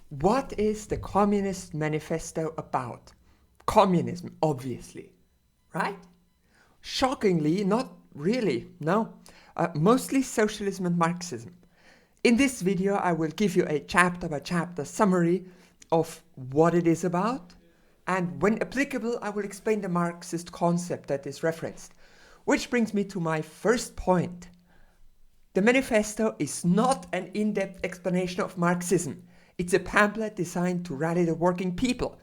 What is the Communist Manifesto about? Communism, obviously, right? Shockingly, not really, no. Mostly socialism and Marxism. In this video, I will give you a chapter-by-chapter summary of what it is about, and when applicable, I will explain the Marxist concept that is referenced. Which brings me to my first point. The manifesto is not an in-depth explanation of Marxism. It's a pamphlet designed to rally the working people.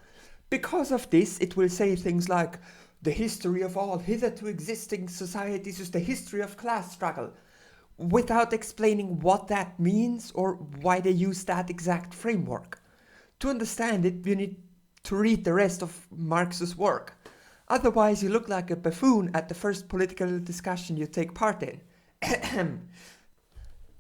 Because of this, it will say things like, the history of all hitherto existing societies is the history of class struggle, without explaining what that means or why they use that exact framework. To understand it, you need to read the rest of Marx's work. Otherwise, you look like a buffoon at the first political discussion you take part in.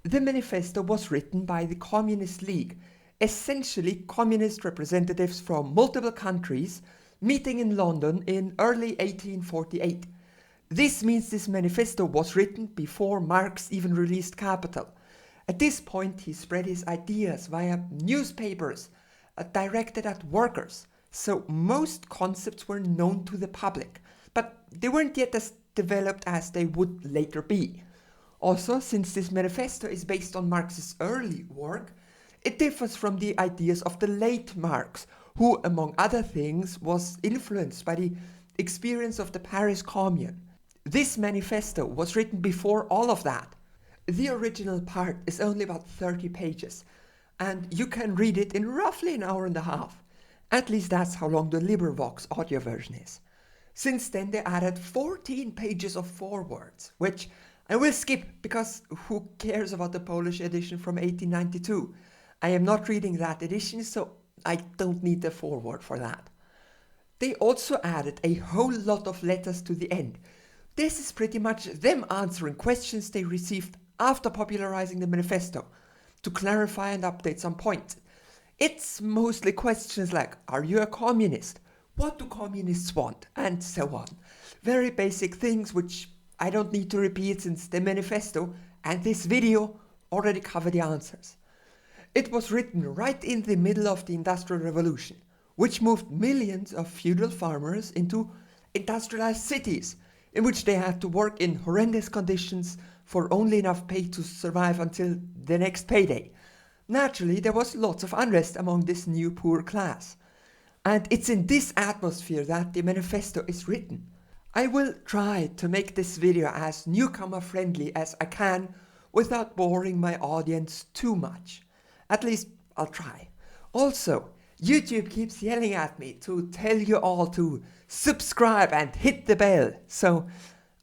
The manifesto was written by the Communist League, essentially communist representatives from multiple countries meeting in London in early 1848. This means this manifesto was written before Marx even released Capital. At this point, he spread his ideas via newspapers directed at workers, so most concepts were known to the public, but they weren't yet as developed as they would later be. Also, since this manifesto is based on Marx's early work, it differs from the ideas of the late Marx, who, among other things, was influenced by the experience of the Paris Commune. This manifesto was written before all of that. The original part is only about 30 pages, and you can read it in roughly an hour and a half. At least that's how long the LibriVox audio version is. Since then, they added 14 pages of forewords, which I will skip because who cares about the Polish edition from 1892? I am not reading that edition, so I don't need the foreword for that. They also added a whole lot of letters to the end. This is pretty much them answering questions they received after popularizing the manifesto, to clarify and update some points. It's mostly questions like, are you a communist? What do communists want? And so on. Very basic things which I don't need to repeat since the manifesto and this video already cover the answers. It was written right in the middle of the Industrial Revolution, which moved millions of feudal farmers into industrialized cities, in which they had to work in horrendous conditions for only enough pay to survive until the next payday. Naturally, there was lots of unrest among this new poor class. And it's in this atmosphere that the manifesto is written. I will try to make this video as newcomer friendly as I can without boring my audience too much. At least I'll try. Also, YouTube keeps yelling at me to tell you all to subscribe and hit the bell. So,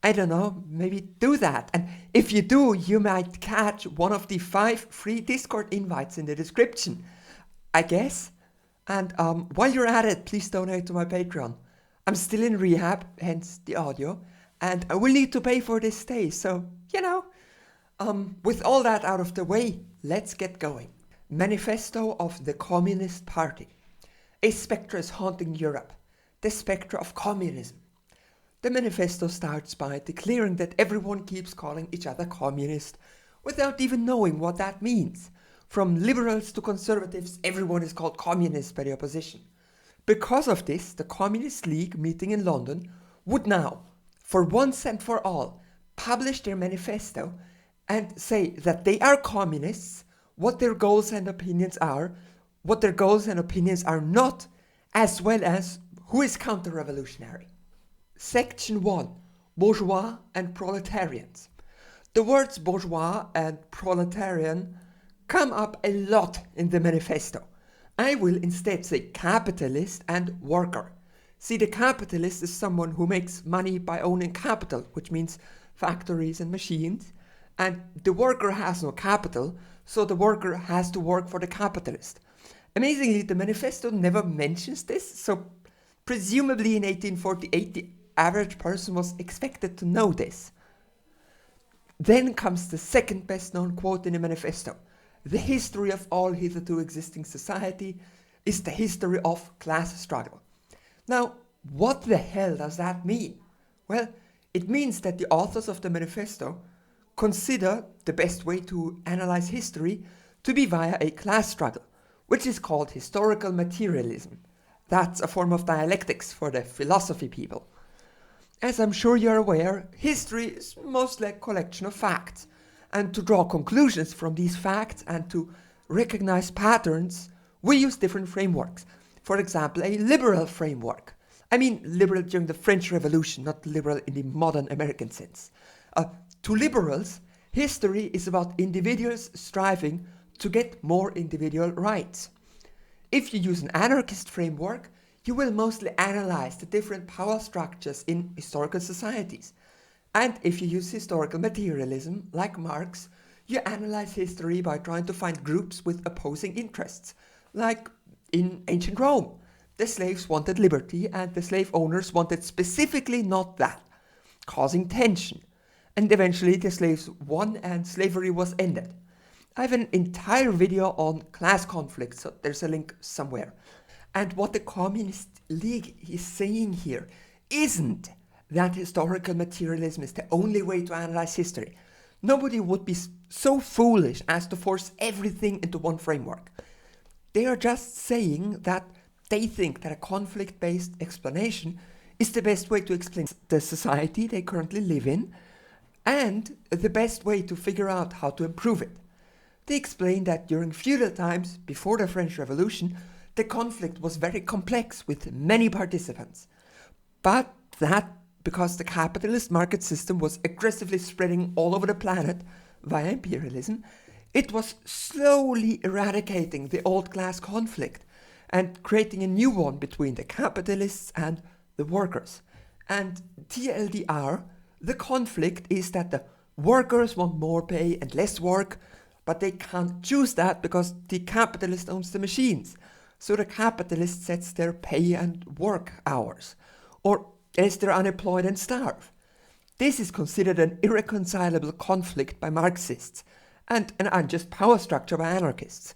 I don't know, maybe do that. And if you do, you might catch one of the 5 free Discord invites in the description, I guess. And while you're at it, please donate to my Patreon. I'm still in rehab, hence the audio, and I will need to pay for this stay, so, you know. With all that out of the way, let's get going. Manifesto of the Communist Party. A spectre is haunting Europe, the spectre of communism. The manifesto starts by declaring that everyone keeps calling each other communist without even knowing what that means. From liberals to conservatives, everyone is called communist by the opposition. Because of this, the Communist League meeting in London would now, for once and for all, publish their manifesto and say that they are communists, what their goals and opinions are, what their goals and opinions are not, as well as who is counter-revolutionary. Section 1. Bourgeois and proletarians. The words bourgeois and proletarian come up a lot in the manifesto. I will instead say capitalist and worker. See, the capitalist is someone who makes money by owning capital, which means factories and machines, and the worker has no capital, so the worker has to work for the capitalist. Amazingly, the manifesto never mentions this, so presumably in 1848 the average person was expected to know this. Then comes the second best known quote in the manifesto. The history of all hitherto existing society is the history of class struggle. Now, what the hell does that mean? Well, it means that the authors of the manifesto consider the best way to analyze history to be via a class struggle, which is called historical materialism. That's a form of dialectics for the philosophy people. As I'm sure you're aware, history is mostly a collection of facts, and to draw conclusions from these facts and to recognize patterns, we use different frameworks. For example, a liberal framework. I mean liberal during the French Revolution, not liberal in the modern American sense. To liberals, history is about individuals striving to get more individual rights. If you use an anarchist framework, you will mostly analyze the different power structures in historical societies. And if you use historical materialism, like Marx, you analyze history by trying to find groups with opposing interests, like in ancient Rome. The slaves wanted liberty and the slave owners wanted specifically not that, causing tension. And eventually the slaves won and slavery was ended. I have an entire video on class conflicts, so there's a link somewhere. And what the Communist League is saying here isn't that historical materialism is the only way to analyze history. Nobody would be so foolish as to force everything into one framework. They are just saying that they think that a conflict-based explanation is the best way to explain the society they currently live in and the best way to figure out how to improve it. They explain that during feudal times, before the French Revolution, the conflict was very complex with many participants. But that because the capitalist market system was aggressively spreading all over the planet via imperialism, it was slowly eradicating the old class conflict and creating a new one between the capitalists and the workers. And TLDR, the conflict is that the workers want more pay and less work, but they can't choose that because the capitalist owns the machines. So the capitalist sets their pay and work hours, or else they're unemployed and starve. This is considered an irreconcilable conflict by Marxists and an unjust power structure by anarchists.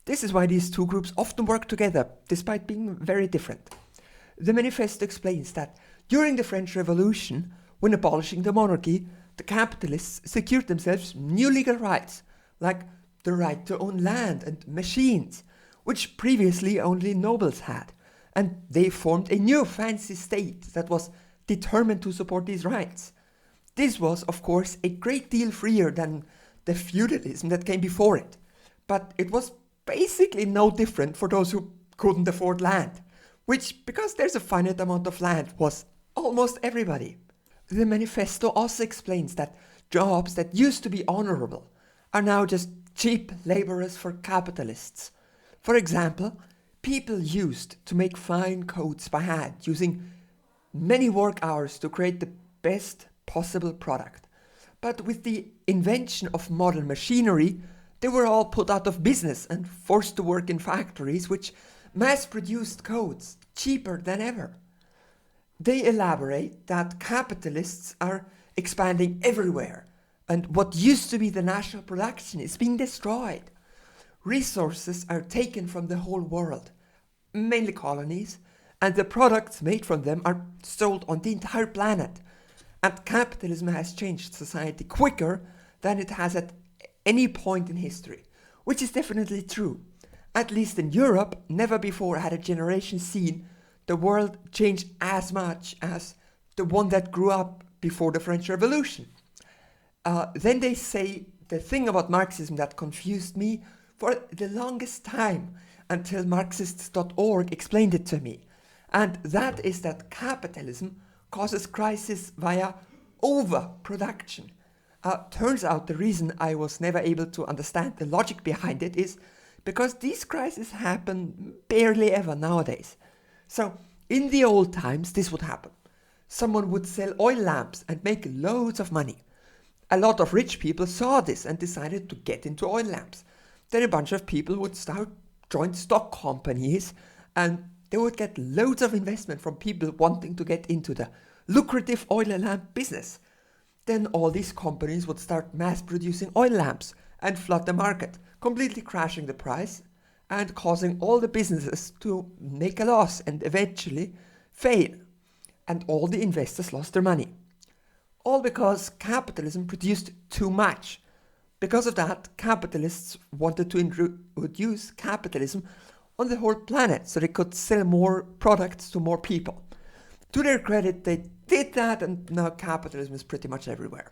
This is why these two groups often work together, despite being very different. The manifesto explains that during the French Revolution, when abolishing the monarchy, the capitalists secured themselves new legal rights, like the right to own land and machines, which previously only nobles had, and they formed a new fancy state that was determined to support these rights. This was, of course, a great deal freer than the feudalism that came before it, but it was basically no different for those who couldn't afford land, which, because there's a finite amount of land, was almost everybody. The manifesto also explains that jobs that used to be honorable are now just cheap laborers for capitalists. For example, people used to make fine coats by hand, using many work hours to create the best possible product. But with the invention of modern machinery, they were all put out of business and forced to work in factories which mass-produced coats cheaper than ever. They elaborate that capitalists are expanding everywhere, and what used to be the national production is being destroyed. Resources are taken from the whole world, mainly colonies, and the products made from them are sold on the entire planet. And capitalism has changed society quicker than it has at any point in history, which is definitely true. At least in Europe, never before had a generation seen the world change as much as the one that grew up before the French Revolution. Then they say the thing about Marxism that confused me for the longest time until Marxist.org explained it to me. And that is that capitalism causes crisis via overproduction. Turns out the reason I was never able to understand the logic behind it is because these crises happen barely ever nowadays. So in the old times this would happen. Someone would sell oil lamps and make loads of money. A lot of rich people saw this and decided to get into oil lamps. Then a bunch of people would start joint stock companies and they would get loads of investment from people wanting to get into the lucrative oil lamp business. Then all these companies would start mass producing oil lamps and flood the market, completely crashing the price and causing all the businesses to make a loss and eventually fail. And all the investors lost their money. All because capitalism produced too much. Because of that, capitalists wanted to introduce capitalism on the whole planet so they could sell more products to more people. To their credit, they did that, and now capitalism is pretty much everywhere.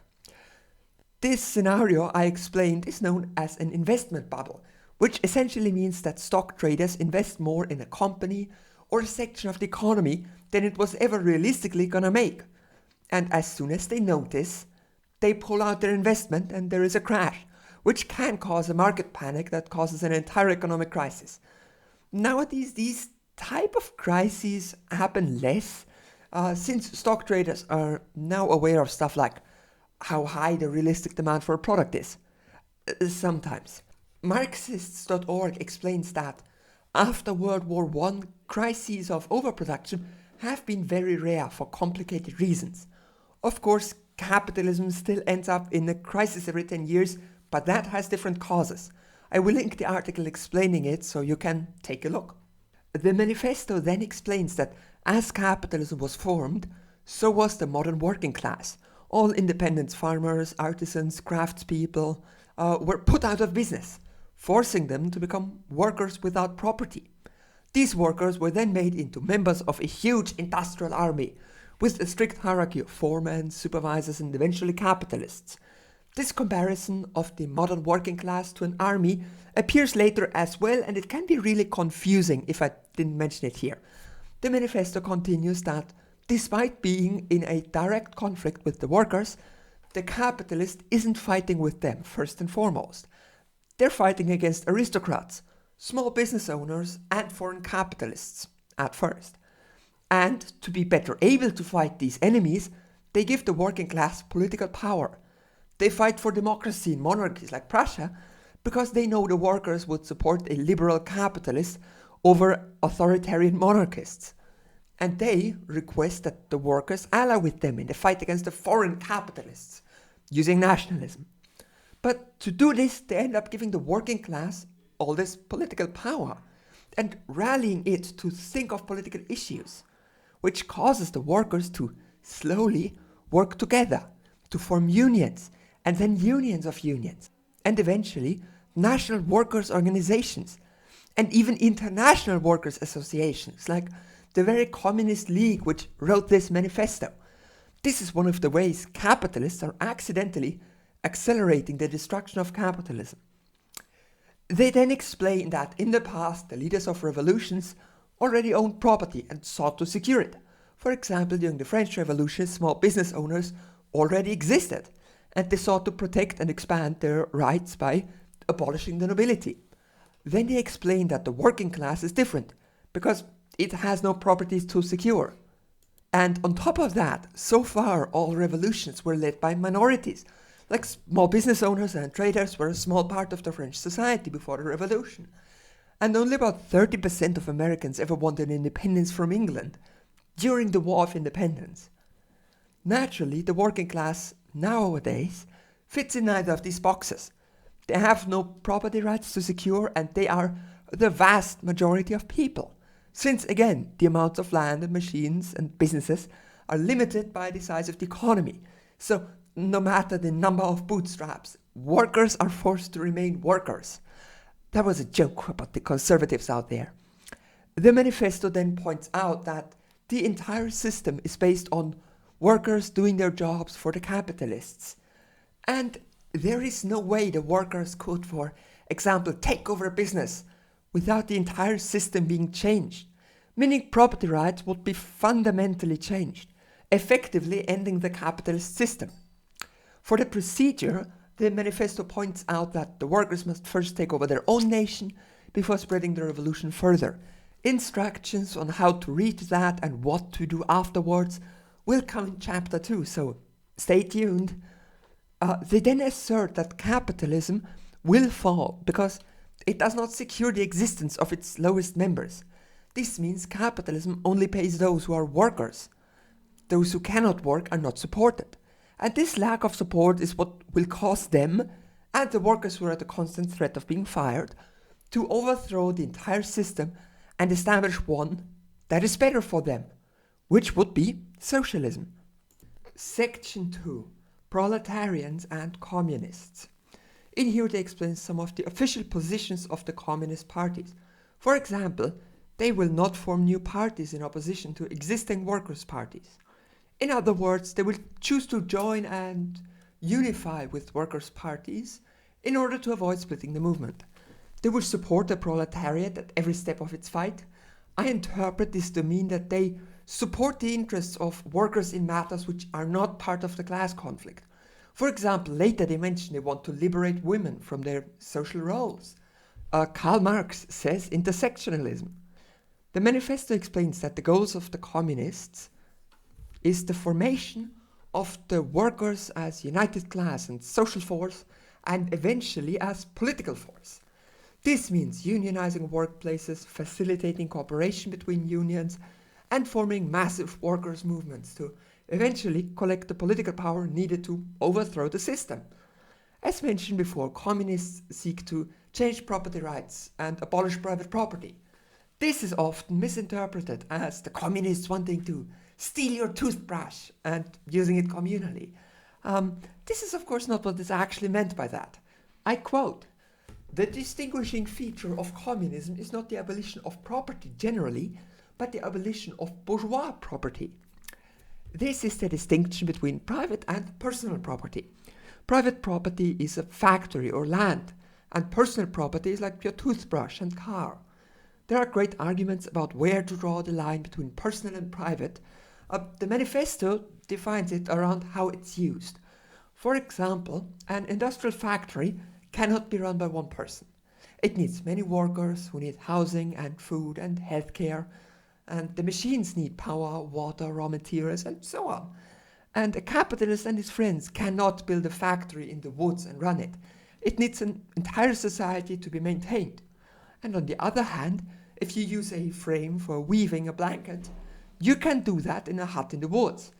This scenario I explained is known as an investment bubble, which essentially means that stock traders invest more in a company or a section of the economy than it was ever realistically gonna make. And as soon as they notice, they pull out their investment and there is a crash, which can cause a market panic that causes an entire economic crisis. Nowadays, these type of crises happen less, since stock traders are now aware of stuff like how high the realistic demand for a product is. Sometimes. Marxists.org explains that after World War I, crises of overproduction have been very rare for complicated reasons. Of course, capitalism still ends up in a crisis every 10 years, but that has different causes. I will link the article explaining it so you can take a look. The manifesto then explains that as capitalism was formed, so was the modern working class. All independent farmers, artisans, craftspeople were put out of business, forcing them to become workers without property. These workers were then made into members of a huge industrial army, with a strict hierarchy of foremen, supervisors, and eventually capitalists. This comparison of the modern working class to an army appears later as well, and it can be really confusing if I didn't mention it here. The manifesto continues that despite being in a direct conflict with the workers, the capitalist isn't fighting with them first and foremost. They're fighting against aristocrats, small business owners, and foreign capitalists at first. And to be better able to fight these enemies, they give the working class political power. They fight for democracy in monarchies like Prussia because they know the workers would support a liberal capitalist over authoritarian monarchists. And they request that the workers ally with them in the fight against the foreign capitalists, using nationalism. But to do this, they end up giving the working class all this political power and rallying it to think of political issues, which causes the workers to slowly work together, to form unions, and then unions of unions, and eventually national workers' organizations, and even international workers' associations, like the very Communist League which wrote this manifesto. This is one of the ways capitalists are accidentally accelerating the destruction of capitalism. They then explain that in the past the leaders of revolutions already owned property and sought to secure it. For example, during the French Revolution, small business owners already existed, and they sought to protect and expand their rights by abolishing the nobility. Then they explain that the working class is different, because it has no properties to secure. And on top of that, so far all revolutions were led by minorities, like small business owners and traders were a small part of the French society before the revolution. And only about 30% of Americans ever wanted independence from England during the War of Independence. Naturally, the working class nowadays fits in neither of these boxes. They have no property rights to secure, and they are the vast majority of people. Since, again, the amounts of land and machines and businesses are limited by the size of the economy. So, no matter the number of bootstraps, workers are forced to remain workers. That was a joke about the conservatives out there. The manifesto then points out that the entire system is based on workers doing their jobs for the capitalists. And there is no way the workers could, for example, take over a business without the entire system being changed, meaning property rights would be fundamentally changed, effectively ending the capitalist system. For the procedure, the manifesto points out that the workers must first take over their own nation before spreading the revolution further. Instructions on how to read that and what to do afterwards will come in chapter 2, so stay tuned. They then assert that capitalism will fall because it does not secure the existence of its lowest members. This means capitalism only pays those who are workers. Those who cannot work are not supported. And this lack of support is what will cause them, and the workers who are at a constant threat of being fired, to overthrow the entire system and establish one that is better for them, which would be socialism. Section 2. Proletarians and Communists. In here they explain some of the official positions of the communist parties. For example, they will not form new parties in opposition to existing workers' parties. In other words, they will choose to join and unify with workers' parties in order to avoid splitting the movement. They will support the proletariat at every step of its fight. I interpret this to mean that they support the interests of workers in matters which are not part of the class conflict. For example, later they mention they want to liberate women from their social roles. Karl Marx says intersectionalism. The manifesto explains that the goals of the communists is the formation of the workers as united class and social force, and eventually as political force. This means unionizing workplaces, facilitating cooperation between unions, and forming massive workers' movements to eventually collect the political power needed to overthrow the system. As mentioned before, communists seek to change property rights and abolish private property. This is often misinterpreted as the communists wanting to steal your toothbrush and using it communally. This is of course not what is actually meant by that. I quote, "The distinguishing feature of communism is not the abolition of property generally, but the abolition of bourgeois property. This is the distinction between private and personal property. Private property is a factory or land, and personal property is like your toothbrush and car. There are great arguments about where to draw the line between personal and private. The manifesto defines it around how it's used. For example, an industrial factory cannot be run by one person. It needs many workers who need housing and food and healthcare, and the machines need power, water, raw materials, and so on. And a capitalist and his friends cannot build a factory in the woods and run it. It needs an entire society to be maintained. And on the other hand, if you use a frame for weaving a blanket, you can do that in a hut in the woods.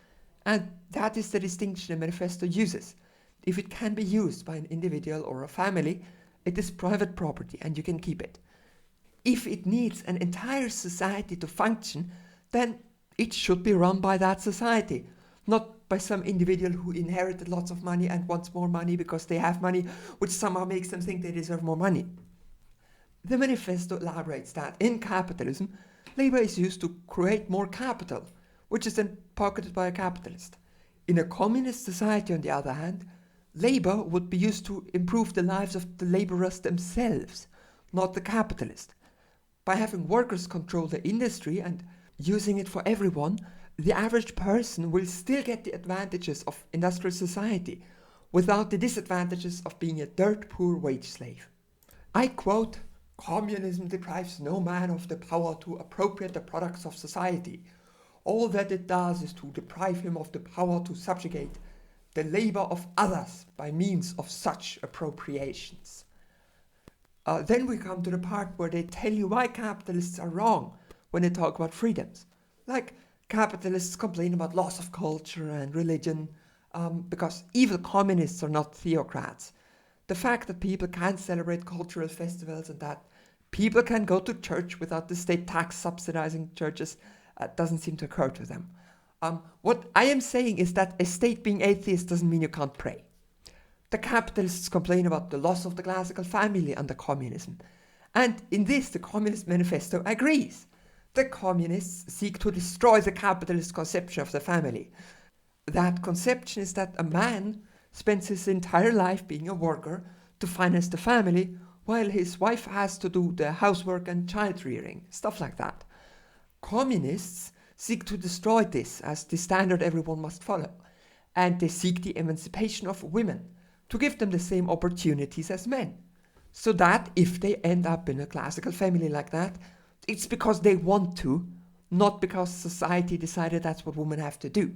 And that is the distinction the manifesto uses. If it can be used by an individual or a family, it is private property and you can keep it. If it needs an entire society to function, then it should be run by that society, not by some individual who inherited lots of money and wants more money because they have money, which somehow makes them think they deserve more money. The manifesto elaborates that in capitalism, labor is used to create more capital, which is then pocketed by a capitalist. In a communist society, on the other hand, labor would be used to improve the lives of the laborers themselves, not the capitalist. By having workers control the industry and using it for everyone, the average person will still get the advantages of industrial society without the disadvantages of being a dirt-poor wage slave. I quote, "Communism deprives no man of the power to appropriate the products of society. All that it does is to deprive him of the power to subjugate the labor of others by means of such appropriations." Then we come to the part where they tell you why capitalists are wrong when they talk about freedoms. Like, capitalists complain about loss of culture and religion because evil communists are not theocrats. The fact that people can celebrate cultural festivals and that people can go to church without the state tax subsidizing churches doesn't seem to occur to them. What I am saying is that a state being atheist doesn't mean you can't pray. The capitalists complain about the loss of the classical family under communism. And in this, the Communist Manifesto agrees. The communists seek to destroy the capitalist conception of the family. That conception is that a man spends his entire life being a worker to finance the family, while his wife has to do the housework and child rearing, stuff like that. Communists seek to destroy this as the standard everyone must follow, and they seek the emancipation of women, to give them the same opportunities as men, so that if they end up in a classical family like that, it's because they want to, not because society decided that's what women have to do.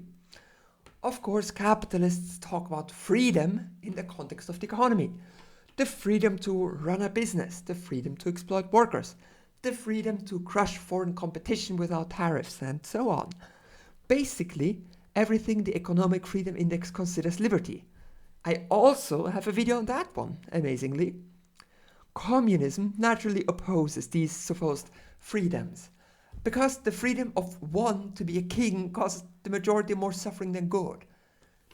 Of course, capitalists talk about freedom in the context of the economy. The freedom to run a business, the freedom to exploit workers, the freedom to crush foreign competition without tariffs, and so on. Basically, everything the Economic Freedom Index considers liberty. I also have a video on that one, amazingly. Communism naturally opposes these supposed freedoms, because the freedom of one to be a king causes the majority more suffering than good.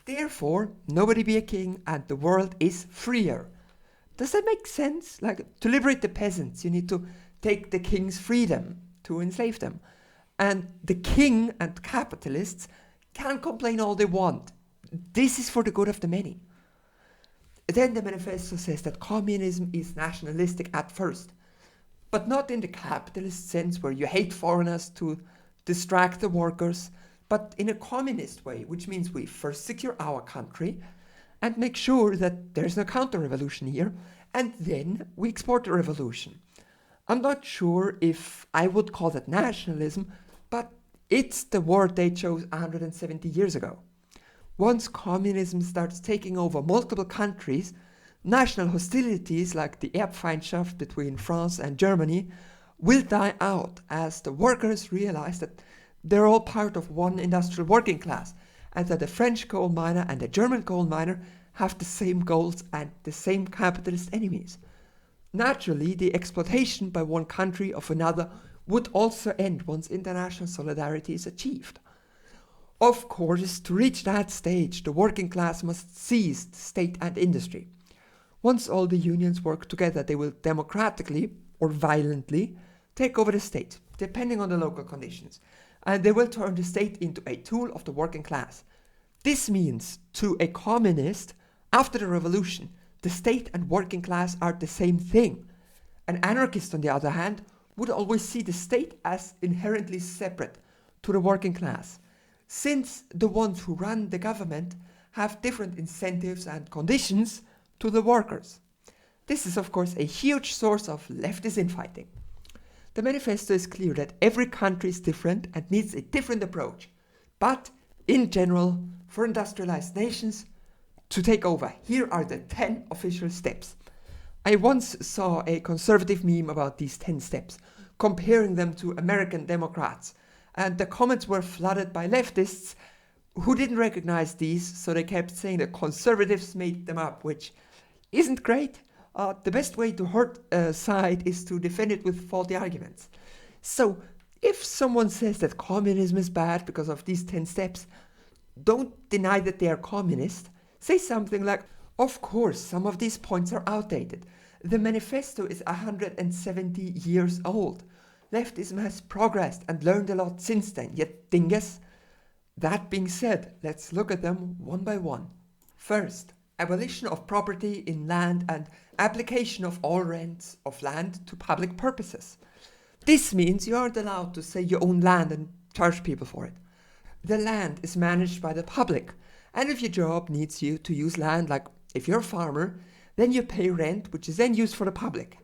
Therefore, nobody be a king and the world is freer. Does that make sense? Like, to liberate the peasants, you need to take the king's freedom to enslave them. And the king and capitalists can complain all they want. This is for the good of the many. Then the manifesto says that communism is nationalistic at first, but not in the capitalist sense where you hate foreigners to distract the workers, but in a communist way, which means we first secure our country and make sure that there's no counter-revolution here, and then we export a revolution. I'm not sure if I would call that nationalism, but it's the word they chose 170 years ago. Once communism starts taking over multiple countries, national hostilities like the Erbfeindschaft between France and Germany will die out as the workers realize that they're all part of one industrial working class, and that the French coal miner and the German coal miner have the same goals and the same capitalist enemies. Naturally, the exploitation by one country of another would also end once international solidarity is achieved. Of course, to reach that stage, the working class must seize state and industry. Once all the unions work together, they will democratically or violently take over the state, depending on the local conditions, and they will turn the state into a tool of the working class. This means, to a communist, after the revolution, the state and working class are the same thing. An anarchist, on the other hand, would always see the state as inherently separate to the working class, since the ones who run the government have different incentives and conditions to the workers. This is, of course, a huge source of leftist infighting. The manifesto is clear that every country is different and needs a different approach. But, in general, for industrialized nations to take over, here are the 10 official steps. I once saw a conservative meme about these 10 steps, comparing them to American Democrats, and the comments were flooded by leftists who didn't recognize these, so they kept saying that conservatives made them up, which isn't great. The best way to hurt a side is to defend it with faulty arguments. So, if someone says that communism is bad because of these 10 steps, don't deny that they are communist. Say something like, of course, some of these points are outdated. The manifesto is 170 years old. Leftism has progressed and learned a lot since then, yet dingus. That being said, let's look at them one by one. First, abolition of property in land and application of all rents of land to public purposes. This means you aren't allowed to say you own land and charge people for it. The land is managed by the public, and if your job needs you to use land, like if you're a farmer, then you pay rent, which is then used for the public.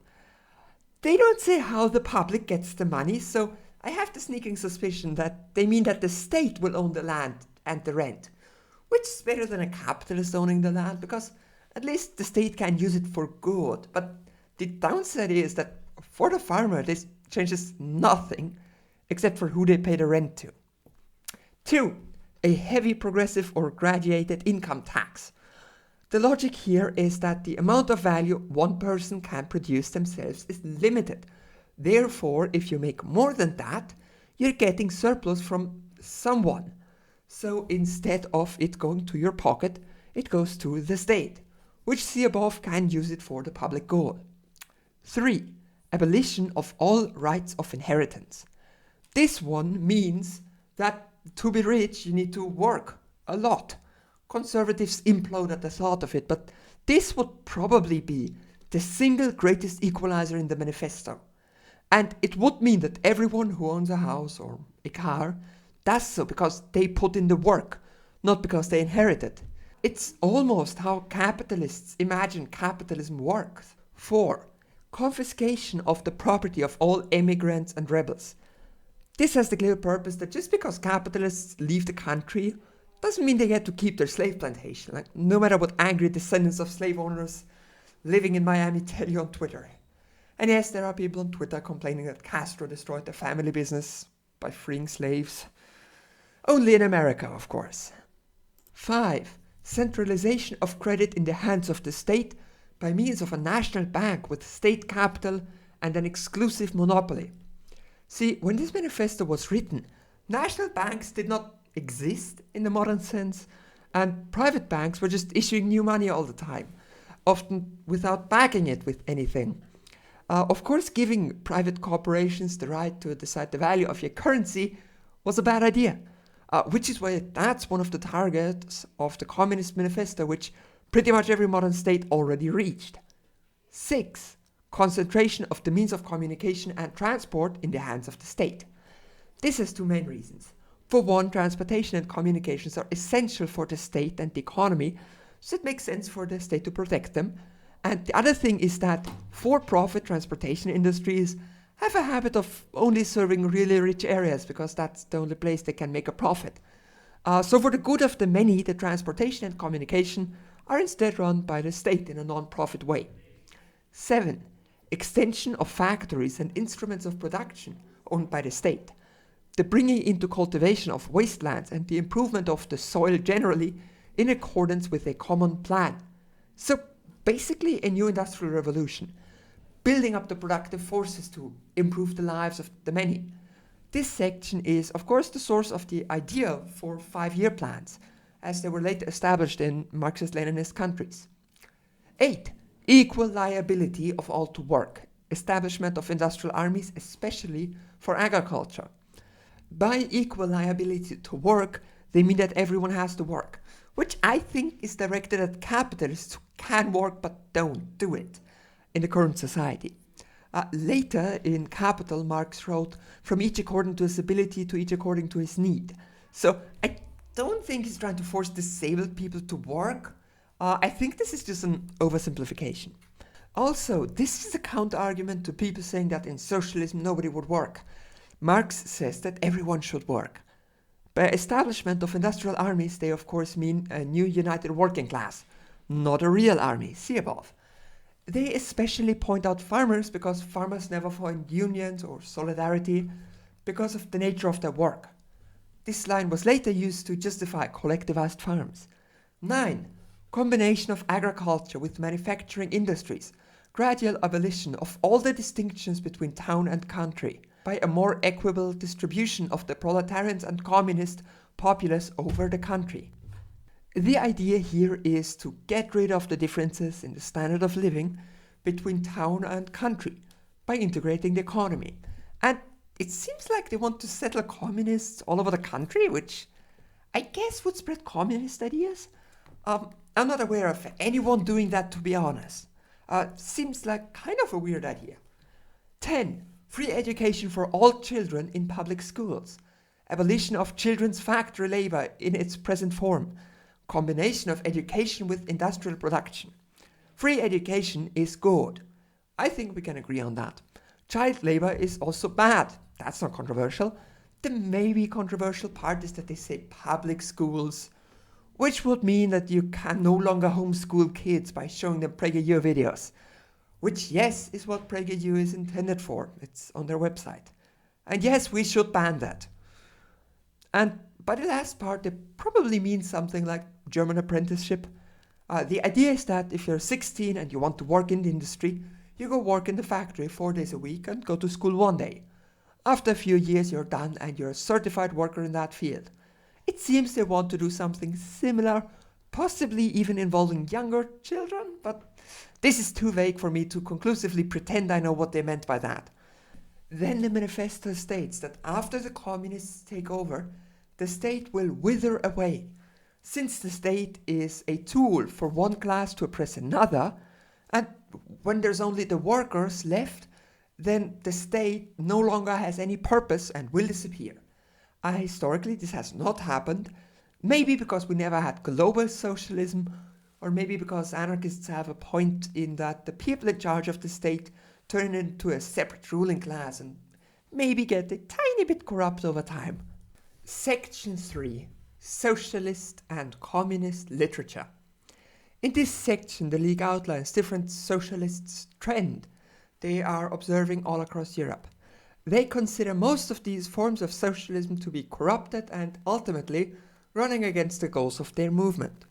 They don't say how the public gets the money, so I have the sneaking suspicion that they mean that the state will own the land and the rent, which is better than a capitalist owning the land, because at least the state can use it for good. But the downside is that for the farmer, this changes nothing except for who they pay the rent to. 2. A heavy progressive or graduated income tax. The logic here is that the amount of value one person can produce themselves is limited. Therefore, if you make more than that, you're getting surplus from someone. So instead of it going to your pocket, it goes to the state, which the above can use it for the public goal. 3. Abolition of all rights of inheritance. This one means that to be rich, you need to work a lot. Conservatives implode at the thought of it, but this would probably be the single greatest equalizer in the manifesto. And it would mean that everyone who owns a house or a car does so because they put in the work, not because they inherit it. It's almost how capitalists imagine capitalism works. 4. Confiscation of the property of all emigrants and rebels. This has the clear purpose that just because capitalists leave the country doesn't mean they get to keep their slave plantation. Like, no matter what angry descendants of slave owners living in Miami tell you on Twitter. And yes, there are people on Twitter complaining that Castro destroyed the family business by freeing slaves. Only in America, of course. 5. Centralization of credit in the hands of the state by means of a national bank with state capital and an exclusive monopoly. See, when this manifesto was written, national banks did not exist in the modern sense, and private banks were just issuing new money all the time. often without backing it with anything. Of course, giving private corporations the right to decide the value of your currency was a bad idea, which is why that's one of the targets of the Communist Manifesto, which pretty much every modern state already reached. 6. Concentration of the means of communication and transport in the hands of the state. This has two main reasons. For one, transportation and communications are essential for the state and the economy, so it makes sense for the state to protect them. And the other thing is that for-profit transportation industries have a habit of only serving really rich areas because that's the only place they can make a profit. So for the good of the many, the transportation and communication are instead run by the state in a non-profit way. 7. Extension of factories and instruments of production owned by the state. The bringing into cultivation of wastelands and the improvement of the soil generally in accordance with a common plan. So basically a new industrial revolution, building up the productive forces to improve the lives of the many. This section is, of course, the source of the idea for 5-year plans, as they were later established in Marxist-Leninist countries. 8. Equal liability of all to work, establishment of industrial armies, especially for agriculture. By equal liability to work, they mean that everyone has to work, which I think is directed at capitalists who can work but don't do it in the current society. Later in Capital, Marx wrote, "From each according to his ability to each according to his need." So I don't think he's trying to force disabled people to work. I think this is just an oversimplification. Also, this is a counter-argument to people saying that in socialism nobody would work. Marx says that everyone should work. By establishment of industrial armies, they of course mean a new united working class, not a real army, see above. They especially point out farmers because farmers never find unions or solidarity because of the nature of their work. This line was later used to justify collectivized farms. 9. Combination of agriculture with manufacturing industries, gradual abolition of all the distinctions between town and country, by a more equable distribution of the proletarians and communist populace over the country. The idea here is to get rid of the differences in the standard of living between town and country by integrating the economy. And it seems like they want to settle communists all over the country, which I guess would spread communist ideas. I'm not aware of anyone doing that, to be honest. Seems like kind of a weird idea. 10. Free education for all children in public schools. Abolition of children's factory labor in its present form. Combination of education with industrial production. Free education is good. I think we can agree on that. Child labor is also bad. That's not controversial. The maybe controversial part is that they say public schools, which would mean that you can no longer homeschool kids by showing them PragerU videos. Which, yes, is what PragerU is intended for. It's on their website. And yes, we should ban that. And by the last part, they probably mean something like German apprenticeship. The idea is that if you're 16 and you want to work in the industry, you go work in the factory 4 days a week and go to school 1 day. After a few years, you're done and you're a certified worker in that field. It seems they want to do something similar, possibly even involving younger children, but this is too vague for me to conclusively pretend I know what they meant by that. Then the manifesto states that after the communists take over, the state will wither away. Since the state is a tool for one class to oppress another, and when there's only the workers left, then the state no longer has any purpose and will disappear. Historically, this has not happened, maybe because we never had global socialism, or maybe because anarchists have a point in that the people in charge of the state turn into a separate ruling class and maybe get a tiny bit corrupt over time. Section 3. Socialist and Communist Literature. In this section, the League outlines different socialists' trend they are observing all across Europe. They consider most of these forms of socialism to be corrupted and ultimately running against the goals of their movement.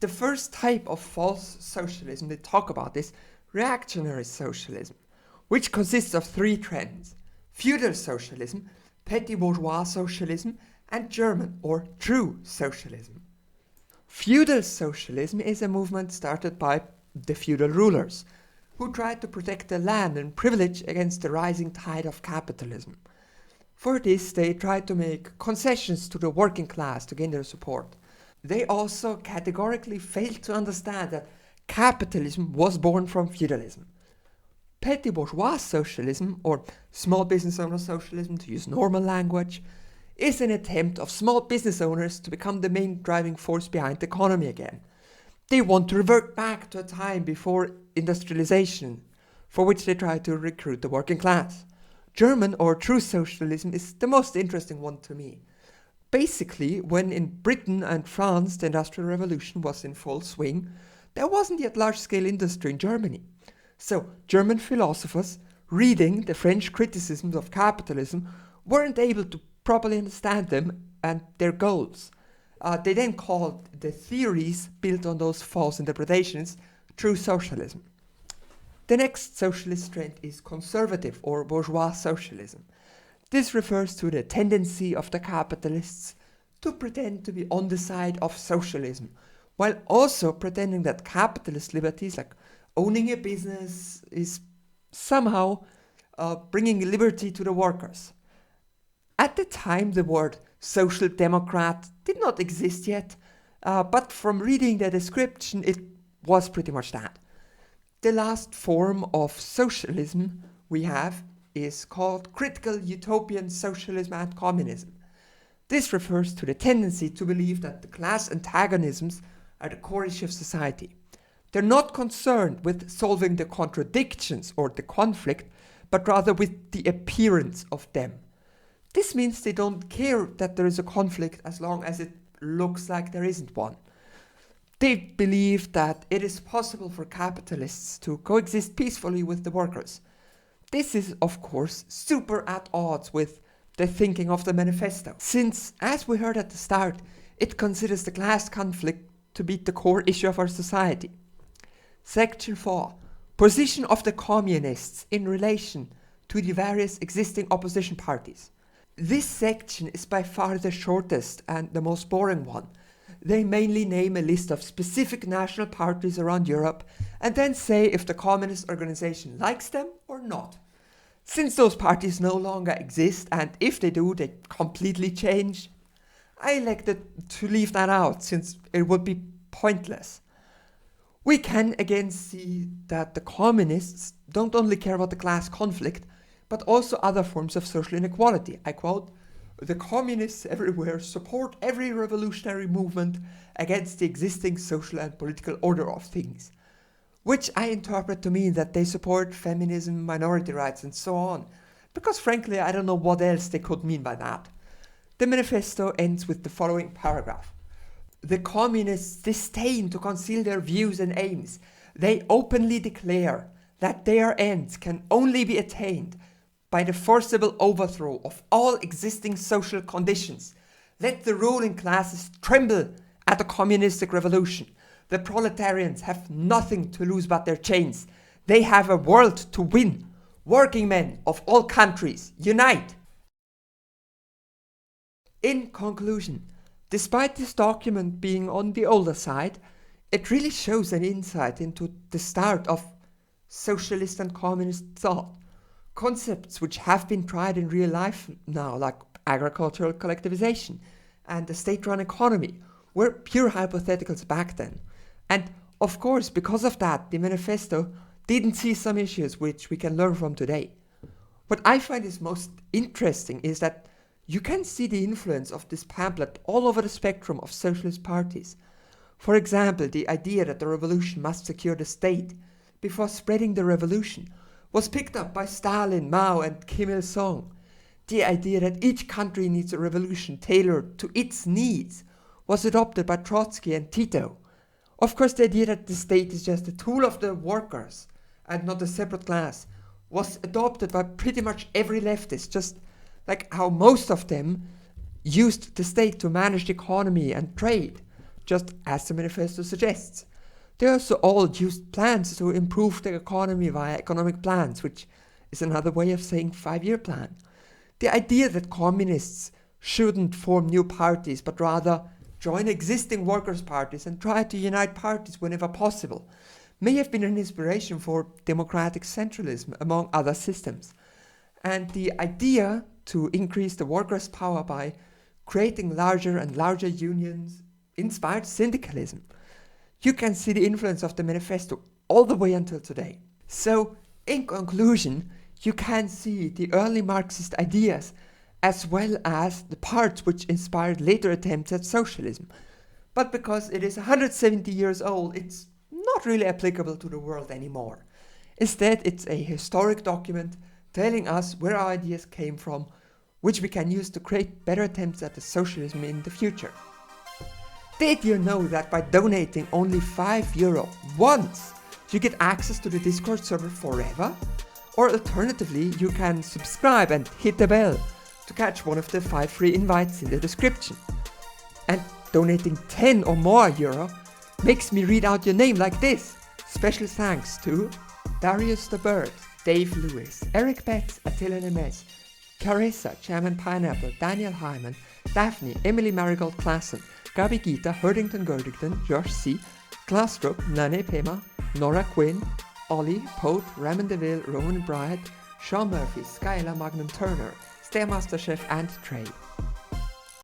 The first type of false socialism they talk about is reactionary socialism, which consists of 3 trends: feudal socialism, petty bourgeois socialism, and German or true socialism. Feudal socialism is a movement started by the feudal rulers, who tried to protect their land and privilege against the rising tide of capitalism. For this, they tried to make concessions to the working class to gain their support. They also categorically failed to understand that capitalism was born from feudalism. Petty bourgeois socialism, or small business owner socialism to use normal language, is an attempt of small business owners to become the main driving force behind the economy again. They want to revert back to a time before industrialization, for which they try to recruit the working class. German or true socialism is the most interesting one to me. Basically, when in Britain and France the Industrial Revolution was in full swing, there wasn't yet large-scale industry in Germany. So German philosophers, reading the French criticisms of capitalism, weren't able to properly understand them and their goals. They then called the theories built on those false interpretations true socialism. The next socialist trend is conservative or bourgeois socialism. This refers to the tendency of the capitalists to pretend to be on the side of socialism, while also pretending that capitalist liberties like owning a business is somehow bringing liberty to the workers. At the time, the word social democrat did not exist yet, but from reading the description, it was pretty much that. The last form of socialism we have is called critical utopian socialism and communism. This refers to the tendency to believe that the class antagonisms are the core issue of society. They're not concerned with solving the contradictions or the conflict, but rather with the appearance of them. This means they don't care that there is a conflict as long as it looks like there isn't one. They believe that it is possible for capitalists to coexist peacefully with the workers. This is, of course, super at odds with the thinking of the manifesto, since, as we heard at the start, it considers the class conflict to be the core issue of our society. Section 4. Position of the communists in relation to the various existing opposition parties. This section is by far the shortest and the most boring one. They mainly name a list of specific national parties around Europe and then say if the communist organization likes them or not. Since those parties no longer exist, and if they do, they completely change, I elected to leave that out since it would be pointless. We can again see that the communists don't only care about the class conflict, but also other forms of social inequality. I quote, "The communists everywhere support every revolutionary movement against the existing social and political order of things," which I interpret to mean that they support feminism, minority rights, and so on, because frankly I don't know what else they could mean by that. The manifesto ends with the following paragraph. "The communists disdain to conceal their views and aims. They openly declare that their ends can only be attained by the forcible overthrow of all existing social conditions. Let the ruling classes tremble at the communistic revolution. The proletarians have nothing to lose but their chains. They have a world to win. Working men of all countries, unite!" In conclusion, despite this document being on the older side, it really shows an insight into the start of socialist and communist thought. Concepts which have been tried in real life now, like agricultural collectivization and the state-run economy, were pure hypotheticals back then. And of course, because of that, the manifesto didn't see some issues which we can learn from today. What I find is most interesting is that you can see the influence of this pamphlet all over the spectrum of socialist parties. For example, the idea that the revolution must secure the state before spreading the revolution was picked up by Stalin, Mao, and Kim Il-sung. The idea that each country needs a revolution tailored to its needs was adopted by Trotsky and Tito. Of course, the idea that the state is just a tool of the workers and not a separate class was adopted by pretty much every leftist, just like how most of them used the state to manage the economy and trade, just as the manifesto suggests. They also all used plans to improve the economy via economic plans, which is another way of saying 5-year plan. The idea that communists shouldn't form new parties, but rather join existing workers' parties and try to unite parties whenever possible, may have been an inspiration for democratic centralism, among other systems. And the idea to increase the workers' power by creating larger and larger unions inspired syndicalism. You can see the influence of the manifesto all the way until today. So, in conclusion, you can see the early Marxist ideas as well as the parts which inspired later attempts at socialism. But because it is 170 years old, it's not really applicable to the world anymore. Instead, it's a historic document telling us where our ideas came from, which we can use to create better attempts at the socialism in the future. Did you know that by donating only €5 once, you get access to the Discord server forever? Or alternatively, you can subscribe and hit the bell to catch one of the 5 free invites in the description. And donating 10 or more euro makes me read out your name like this. Special thanks to Darius the Bird, Dave Lewis, Eric Betts, Attila Nemes, Carissa, Chairman Pineapple, Daniel Hyman, Daphne, Emily Marigold Klassen, Gabi Gita, Herdington Gerdington, Josh C., Klastrup, Nane Pema, Nora Quinn, Ollie, Pote, Raymond DeVille, Roman Bryant, Sean Murphy, Skylar Magnum Turner, Stairmaster Chef and Trey.